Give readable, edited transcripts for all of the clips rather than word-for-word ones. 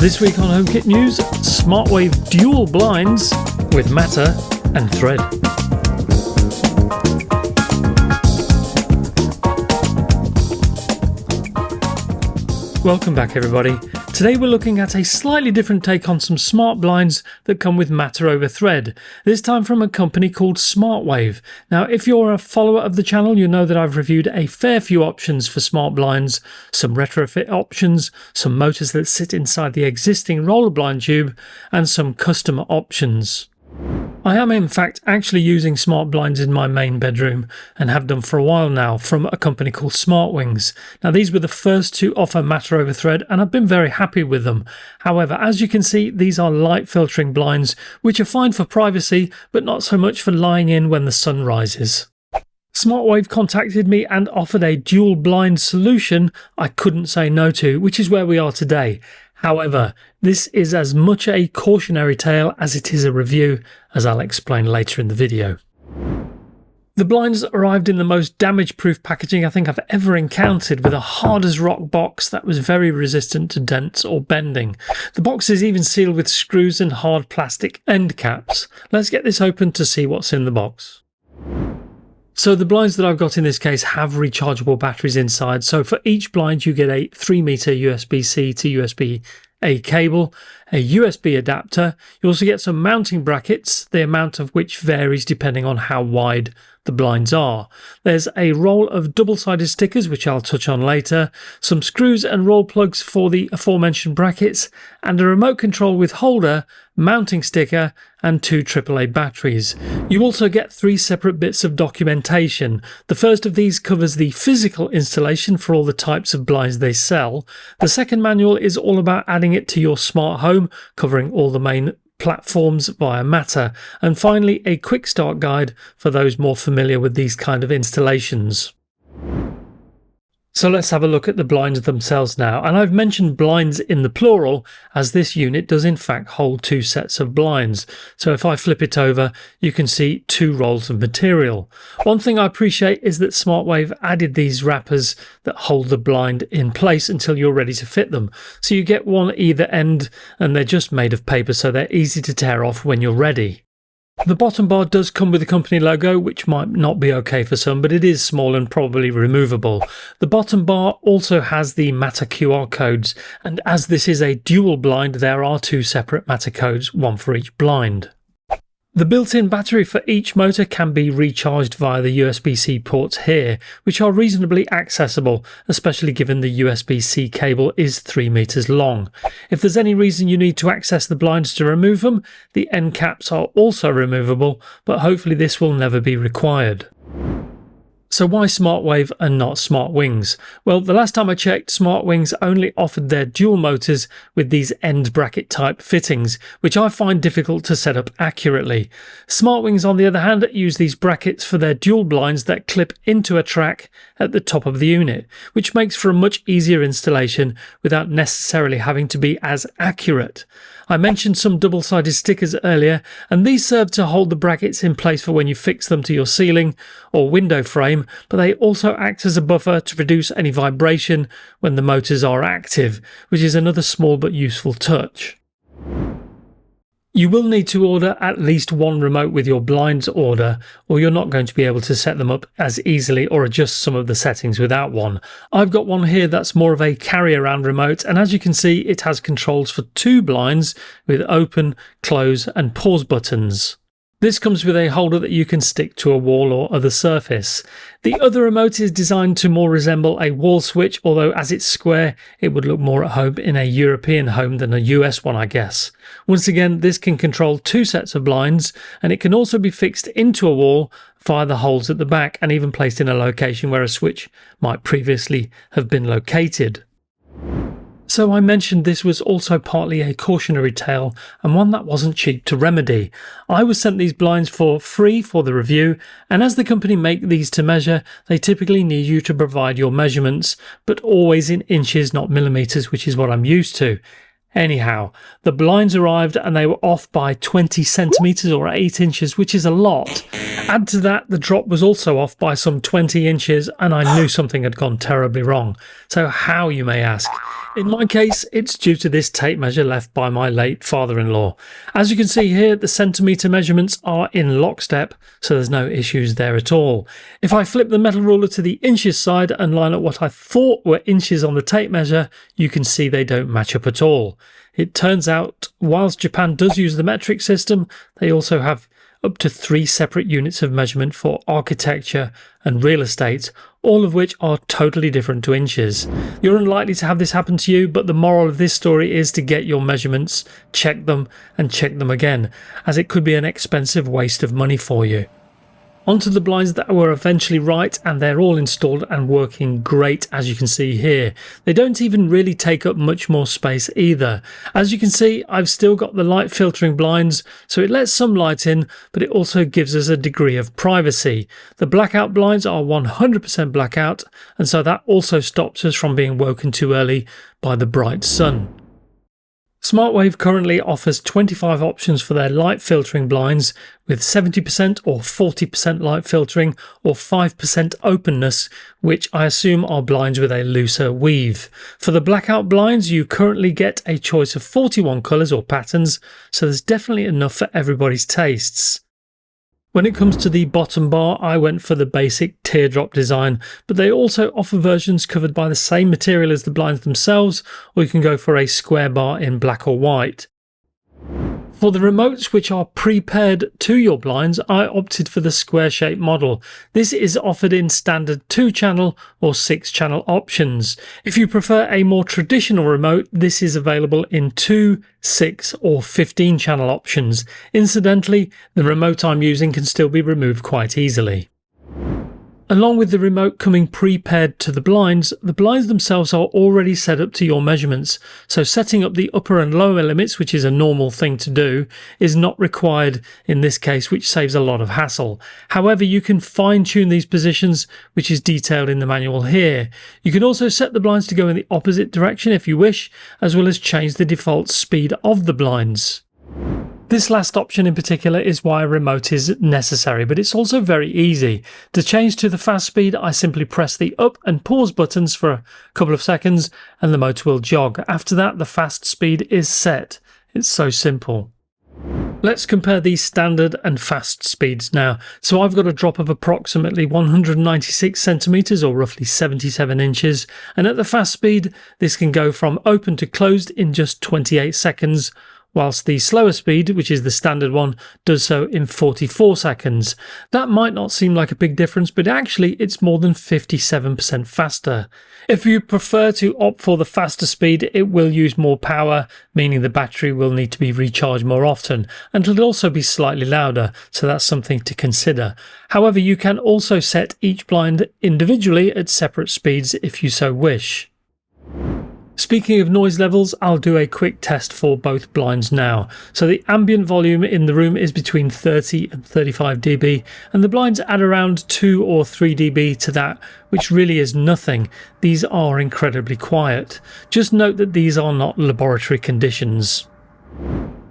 This week on HomeKit News, Smartwave dual blinds with matter and thread. Welcome back everybody. Today we're looking at a slightly different take on some smart blinds that come with matter over thread, this time from a company called Smartwave. Now if you're a follower of the channel, you know that I've reviewed a fair few options for smart blinds, some retrofit options, some motors that sit inside the existing roller blind tube, and some custom options. I am in fact actually using smart blinds in my main bedroom and have done for a while now from a company called Smartwings. Now these were the first to offer matter over thread and I've been very happy with them. However, as you can see, these are light filtering blinds which are fine for privacy but not so much for lying in when the sun rises. Smartwave contacted me and offered a dual blind solution I couldn't say no to, which is where we are today. However, this is as much a cautionary tale as it is a review, as I'll explain later in the video. The blinds arrived in the most damage-proof packaging I think I've ever encountered, with a hard-as-rock box that was very resistant to dents or bending. The box is even sealed with screws and hard plastic end caps. Let's get this open to see what's in the box. So the blinds that I've got in this case have rechargeable batteries inside. So for each blind you get a 3-meter USB-C to USB-A cable, a USB adapter. You also get some mounting brackets, the amount of which varies depending on how wide the blinds are. There's a roll of double-sided stickers, which I'll touch on later, some screws and roll plugs for the aforementioned brackets, and a remote control with holder, mounting sticker, and 2 AAA batteries. You also get 3 separate bits of documentation. The first of these covers the physical installation for all the types of blinds they sell. The second manual is all about adding it to your smart home, covering all the main platforms via matter, and finally a quick start guide for those more familiar with these kind of installations. So let's have a look at the blinds themselves now, and I've mentioned blinds in the plural as this unit does in fact hold 2 sets of blinds. So if I flip it over, you can see 2 rolls of material. One thing I appreciate is that Smartwave added these wrappers that hold the blind in place until you're ready to fit them. So you get one either end and they're just made of paper, so they're easy to tear off when you're ready. The bottom bar does come with the company logo, which might not be okay for some, but it is small and probably removable. The bottom bar also has the matter QR codes, and as this is a dual blind, there are 2 separate matter codes, one for each blind. The built-in battery for each motor can be recharged via the USB-C ports here, which are reasonably accessible, especially given the USB-C cable is 3 meters long. If there's any reason you need to access the blinds to remove them, the end caps are also removable, but hopefully this will never be required. So why Smartwave and not Smartwings? Well, the last time I checked, Smartwings only offered their dual motors with these end bracket type fittings, which I find difficult to set up accurately. Smartwings, on the other hand, use these brackets for their dual blinds that clip into a track at the top of the unit, which makes for a much easier installation without necessarily having to be as accurate. I mentioned some double-sided stickers earlier, and these serve to hold the brackets in place for when you fix them to your ceiling or window frame, but they also act as a buffer to reduce any vibration when the motors are active, which is another small but useful touch. You will need to order at least 1 remote with your blinds order, or you're not going to be able to set them up as easily or adjust some of the settings without one. I've got one here that's more of a carry-around remote, and as you can see, it has controls for 2 blinds with open, close and pause buttons. This comes with a holder that you can stick to a wall or other surface. The other remote is designed to more resemble a wall switch, although as it's square, it would look more at home in a European home than a US one, I guess. Once again, this can control 2 sets of blinds, and it can also be fixed into a wall via the holes at the back and even placed in a location where a switch might previously have been located. So I mentioned this was also partly a cautionary tale, and one that wasn't cheap to remedy. I was sent these blinds for free for the review, and as the company make these to measure, they typically need you to provide your measurements, but always in inches, not millimeters, which is what I'm used to. Anyhow, the blinds arrived and they were off by 20 centimeters or 8 inches, which is a lot. Add to that, the drop was also off by some 20 inches and I knew something had gone terribly wrong. So how, you may ask? In my case, it's due to this tape measure left by my late father-in-law. As you can see here, the centimetre measurements are in lockstep, so there's no issues there at all. If I flip the metal ruler to the inches side and line up what I thought were inches on the tape measure, you can see they don't match up at all. It turns out, whilst Japan does use the metric system, they also have up to 3 separate units of measurement for architecture and real estate, all of which are totally different to inches. You're unlikely to have this happen to you, but the moral of this story is to get your measurements, check them and check them again, as it could be an expensive waste of money for you. Onto the blinds that were eventually right, and they're all installed and working great, as you can see here. They don't even really take up much more space either. As you can see, I've still got the light filtering blinds, so it lets some light in, but it also gives us a degree of privacy. The blackout blinds are 100% blackout, and so that also stops us from being woken too early by the bright sun. Smartwave currently offers 25 options for their light filtering blinds, with 70% or 40% light filtering or 5% openness, which I assume are blinds with a looser weave. For the blackout blinds, you currently get a choice of 41 colours or patterns, so there's definitely enough for everybody's tastes. When it comes to the bottom bar, I went for the basic teardrop design, but they also offer versions covered by the same material as the blinds themselves, or you can go for a square bar in black or white. For the remotes, which are pre-paired to your blinds, I opted for the square-shaped model. This is offered in standard 2-channel or 6-channel options. If you prefer a more traditional remote, this is available in 2, 6 or 15-channel options. Incidentally, the remote I'm using can still be removed quite easily. Along with the remote coming pre-paired to the blinds themselves are already set up to your measurements, so setting up the upper and lower limits, which is a normal thing to do, is not required in this case, which saves a lot of hassle. However, you can fine-tune these positions, which is detailed in the manual here. You can also set the blinds to go in the opposite direction if you wish, as well as change the default speed of the blinds. This last option in particular is why a remote is necessary, but it's also very easy. To change to the fast speed, I simply press the up and pause buttons for a couple of seconds and the motor will jog. After that, the fast speed is set. It's so simple. Let's compare these standard and fast speeds now. So I've got a drop of approximately 196 centimeters or roughly 77 inches, and at the fast speed, this can go from open to closed in just 28 seconds, whilst the slower speed, which is the standard one, does so in 44 seconds. That might not seem like a big difference, but actually it's more than 57% faster. If you prefer to opt for the faster speed, it will use more power, meaning the battery will need to be recharged more often, and it'll also be slightly louder, so that's something to consider. However, you can also set each blind individually at separate speeds if you so wish. Speaking of noise levels, I'll do a quick test for both blinds now. So the ambient volume in the room is between 30 and 35 dB, and the blinds add around 2 or 3 dB to that, which really is nothing. These are incredibly quiet. Just note that these are not laboratory conditions.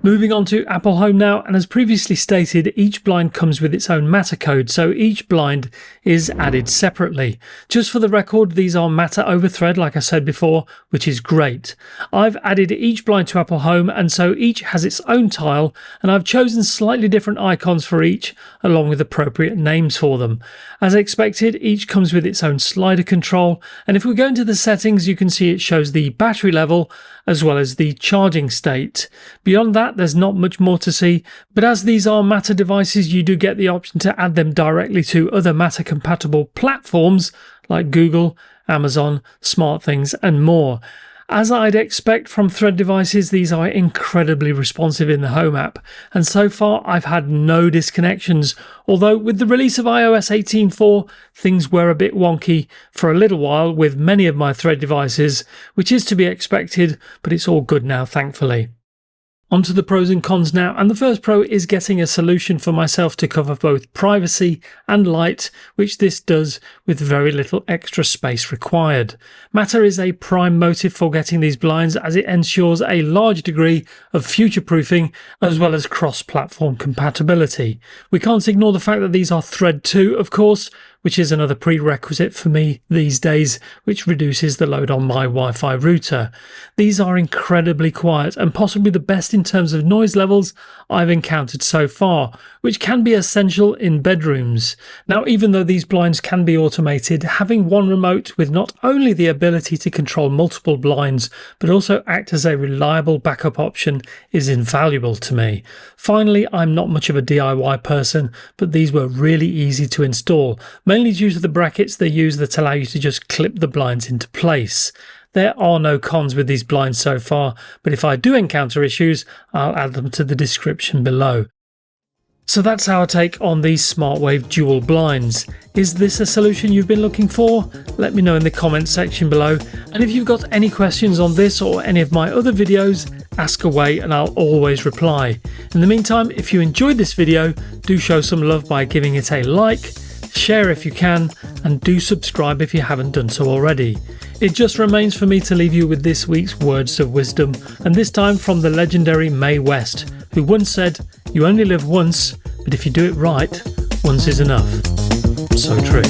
Moving on to Apple Home now, and as previously stated, each blind comes with its own Matter code, so each blind is added separately. Just for the record, these are Matter over Thread, like I said before, which is great. I've added each blind to Apple Home, and so each has its own tile, and I've chosen slightly different icons for each, along with appropriate names for them. As expected, each comes with its own slider control, and if we go into the settings, you can see it shows the battery level, as well as the charging state. Beyond that, there's not much more to see, but as these are Matter devices, you do get the option to add them directly to other Matter compatible platforms like Google, Amazon, SmartThings and more. As I'd expect from Thread devices, these are incredibly responsive in the Home app, and so far I've had no disconnections, although with the release of iOS 18.4 things were a bit wonky for a little while with many of my Thread devices, which is to be expected, but it's all good now thankfully. Onto the pros and cons now, and the first pro is getting a solution for myself to cover both privacy and light, which this does with very little extra space required. Matter is a prime motive for getting these blinds, as it ensures a large degree of future-proofing as well as cross-platform compatibility. We can't ignore the fact that these are Thread 2, of course, which is another prerequisite for me these days, which reduces the load on my Wi-Fi router. These are incredibly quiet and possibly the best in terms of noise levels I've encountered so far, which can be essential in bedrooms. Now, even though these blinds can be automated, having one remote with not only the ability to control multiple blinds, but also act as a reliable backup option is invaluable to me. Finally, I'm not much of a DIY person, but these were really easy to install, mainly due to the brackets they use that allow you to just clip the blinds into place. There are no cons with these blinds so far, but if I do encounter issues, I'll add them to the description below. So that's our take on these Smartwave dual blinds. Is this a solution you've been looking for? Let me know in the comments section below. And if you've got any questions on this or any of my other videos, ask away and I'll always reply. In the meantime, if you enjoyed this video, do show some love by giving it a like, share if you can, and do subscribe if you haven't done so already. It just remains for me to leave you with this week's words of wisdom, and this time from the legendary Mae West, who once said, "You only live once, but if you do it right, once is enough." So true.